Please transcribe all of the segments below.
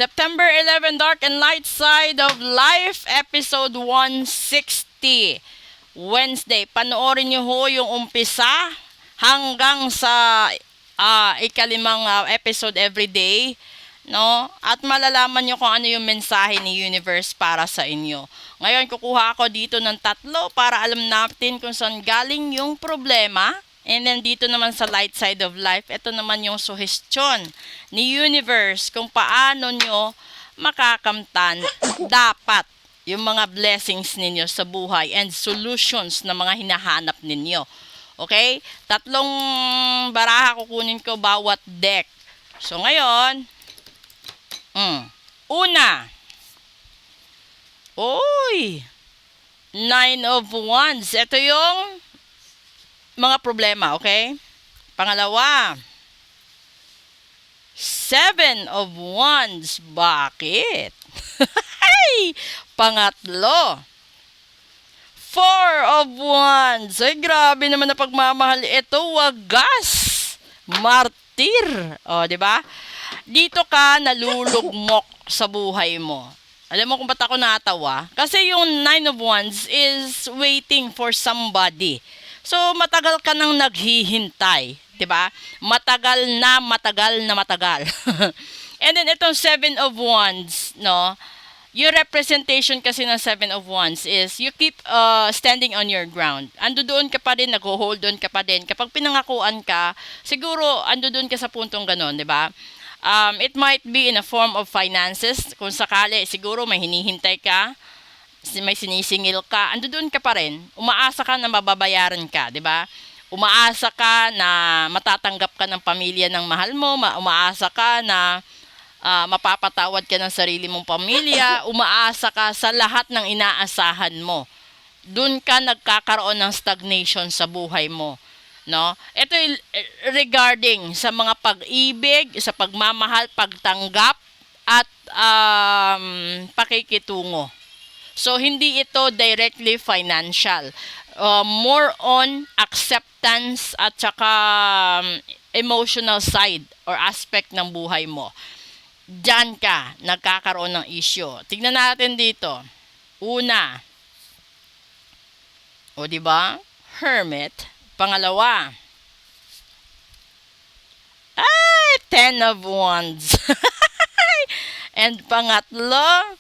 September 11, Dark and Light Side of Life, episode 160. Wednesday. Panoorin niyo ho yung umpisa hanggang sa ikalimang episode everyday. No? At malalaman nyo kung ano yung mensahe ni Universe para sa inyo. Ngayon, kukuha ako dito ng 3 para alam natin kung saan galing yung problema. And then dito naman sa light side of life, ito naman yung suggestion ni Universe kung paano nyo makakamtan dapat yung mga blessings ninyo sa buhay and solutions na mga hinahanap ninyo. Okay? 3 baraha kukunin ko bawat deck. So ngayon, una, Uy! 9 of Wands. Ito yung mga problema, okay? Pangalawa, 7 of Wands. Bakit? Pangatlo, 4 of Wands. Ay, grabe naman na pagmamahal. Ito, wagas. Martir. O, di ba? Dito ka nalulugmok sa buhay mo. Alam mo kung ba't ako natawa? Kasi yung 9 of Wands is waiting for somebody. So, matagal ka nang naghihintay. Diba? Matagal na matagal. And then, itong 7 of Wands, no? Yung representation kasi ng 7 of Wands is you keep standing on your ground. Ando doon ka pa rin, nag-hold on ka pa din. Kapag pinangakuan ka, siguro ando doon ka sa puntong ganon, di ba? It might be in a form of finances. Kung sakali, siguro may hinihintay ka, may sinisingil ka, ando doon ka pa rin. Umaasa ka na mababayaran ka, di ba? Umaasa ka na matatanggap ka ng pamilya ng mahal mo, umaasa ka na mapapatawad ka ng sarili mong pamilya, umaasa ka sa lahat ng inaasahan mo. Doon ka nagkakaroon ng stagnation sa buhay mo. No? Ito regarding sa mga pag-ibig, sa pagmamahal, pagtanggap, at pakikitungo. So, hindi ito directly financial. More on acceptance at saka emotional side or aspect ng buhay mo. Diyan ka nagkakaroon ng issue. Tignan natin dito. Una. O, diba? Hermit. Pangalawa. 10 of Wands. And pangatlo.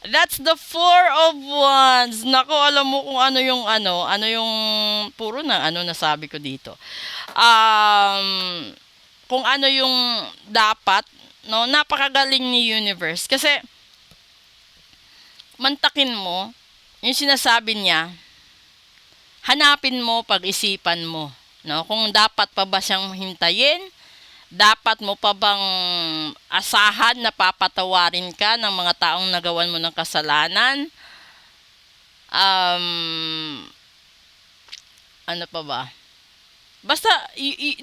That's the 4 of Wands. Nako, alam mo kung ano yung puro na nasabi ko dito. Kung ano yung dapat, no, napakagaling ni Universe. Kasi, mantakin mo, yung sinasabi niya, hanapin mo, pag-isipan mo. No? Kung dapat pa ba siyang hintayin, dapat mo pa bang asahan na papatawarin ka ng mga taong nagawan mo ng kasalanan? Ano pa ba? Basta,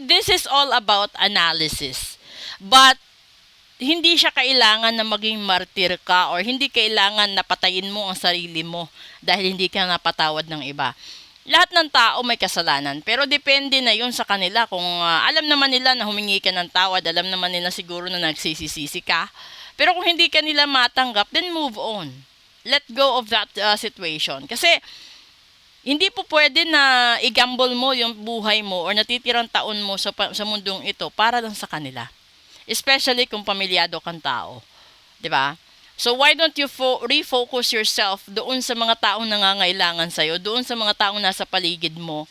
this is all about analysis. But, hindi siya kailangan na maging martir ka or hindi kailangan na patayin mo ang sarili mo dahil hindi ka napatawad ng iba. Lahat ng tao may kasalanan, pero depende na yun sa kanila. Kung alam naman nila na humingi ka ng tawad, alam naman nila siguro na nagsisisi ka. Pero kung hindi ka nila matanggap, then move on. Let go of that situation. Kasi, hindi po pwede na i-gamble mo yung buhay mo or natitirang taon mo sa mundong ito para lang sa kanila. Especially kung pamilyado kang tao. 'Di ba? So why don't you refocus yourself doon sa mga taong nangangailangan sa'yo, doon sa mga taong nasa paligid mo,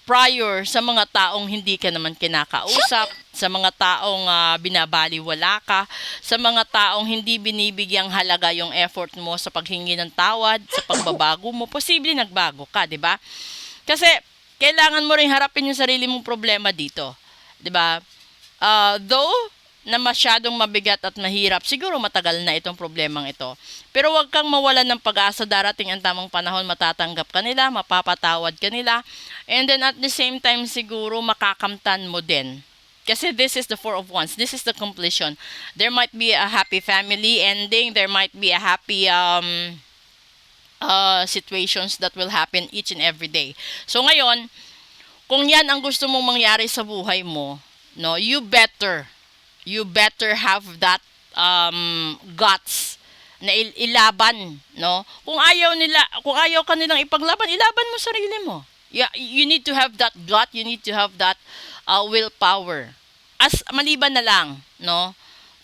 prior sa mga taong hindi ka naman kinakausap, sa mga taong binabaliwala ka, sa mga taong hindi binibigyang halaga yung effort mo sa paghingi ng tawad, sa pagbabago mo, posible nagbago ka, di ba? Kasi kailangan mo rin harapin yung sarili mong problema dito, di ba? Though na masyadong mabigat at mahirap, siguro matagal na itong problemang ito. Pero huwag kang mawalan ng pag-asa, darating ang tamang panahon, matatanggap ka nila, mapapatawad ka nila, and then at the same time siguro makakamtan mo din. Kasi this is the 4 of Wands, this is the completion. There might be a happy family ending, there might be a happy situations that will happen each and every day. So ngayon, kung yan ang gusto mong mangyari sa buhay mo, no, you better you better have that guts na ilaban, no? Kung ayaw ka nilang ipaglaban, ilaban mo sarili mo. Yeah, you need to have that gut, you need to have that willpower. As maliban na lang, no?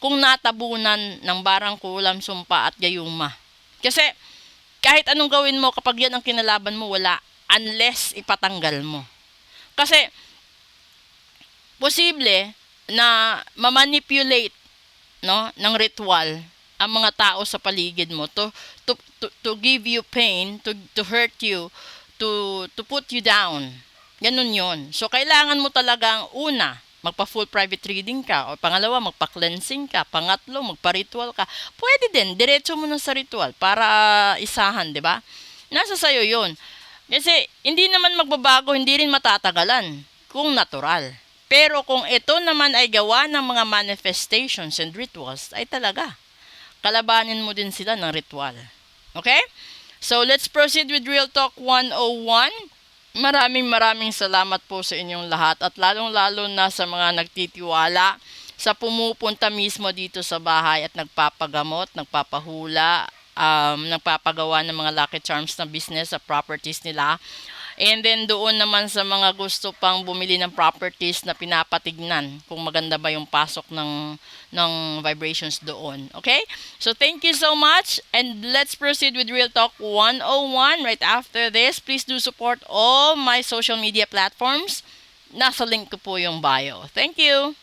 Kung natabunan ng barangkulam, sumpa at gayuma. Kasi kahit anong gawin mo kapag yan ang kinalaban mo, wala unless ipatanggal mo. Kasi posible na mamanipulate, no, ng ritual ang mga tao sa paligid mo to give you pain, to hurt you, to put you down. Ganun 'yon. So kailangan mo talagang una, magpa full private reading ka, o pangalawa, magpa-cleansing ka, pangatlo, magpa-ritual ka. Pwede din diretso mo na sa ritual para isahan, 'di ba? Nasa sayo 'yon. Kasi hindi naman magbabago, hindi rin matatagalan kung natural. Pero kung ito naman ay gawa ng mga manifestations and rituals, ay talaga, kalabanin mo din sila ng ritual. Okay? So, let's proceed with Real Talk 101. Maraming salamat po sa inyong lahat at lalong-lalo na sa mga nagtitiwala sa pumupunta mismo dito sa bahay at nagpapagamot, nagpapahula, nagpapagawa ng mga lucky charms na business sa properties nila. And then doon naman sa mga gusto pang bumili ng properties na pinapatignan kung maganda ba yung pasok ng vibrations doon. Okay? So thank you so much and let's proceed with Real Talk 101 right after this. Please do support all my social media platforms. Nasa link ko po yung bio. Thank you!